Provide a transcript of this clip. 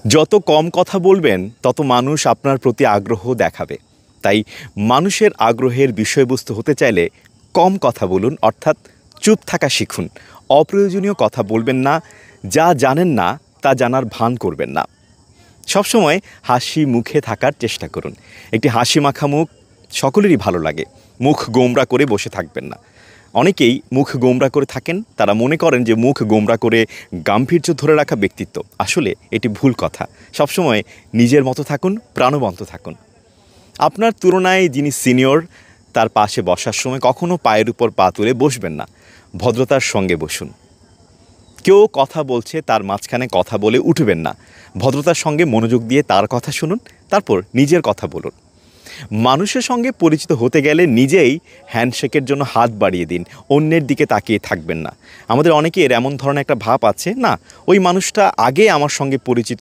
যত কম কথা বলবেন তত মানুষ আপনার প্রতি আগ্রহ দেখাবে। তাই মানুষের আগ্রহের বিষয়বস্তু হতে চাইলে কম কথা বলুন, অর্থাৎ চুপ থাকা শিখুন। অপ্রয়োজনীয় কথা বলবেন না, যা জানেন না তা জানার ভান করবেন না। সবসময় হাসি মুখে থাকার চেষ্টা করুন। একটি হাসি মাখা মুখ সকলেরই ভালো লাগে। মুখ গোমড়া করে বসে থাকবেন না। অনেকেই মুখ গোমড়া করে থাকেন, তারা মনে করেন যে মুখ গোমড়া করে গাম্ভীর্য ধরে রাখা ব্যক্তিত্ব। আসলে এটি ভুল কথা। সবসময় নিজের মতো থাকুন, প্রাণবন্ত থাকুন। আপনার তুলনায় যিনি সিনিয়র তার পাশে বসার সময় কখনো পায়ের উপর পা তুলে বসবেন না, ভদ্রতার সঙ্গে বসুন। কেউ কথা বলছে তার মাঝখানে কথা বলে উঠবেন না, ভদ্রতার সঙ্গে মনোযোগ দিয়ে তার কথা শুনুন, তারপর নিজের কথা বলুন। মানুষের সঙ্গে পরিচিত হতে গেলে নিজেই হ্যান্ডশেকের জন্য হাত বাড়িয়ে দিন, অন্যের দিকে তাকিয়ে থাকবেন না। আমাদের অনেকের এমন ধরনের একটা ভাব আছে, না ওই মানুষটা আগে আমার সঙ্গে পরিচিত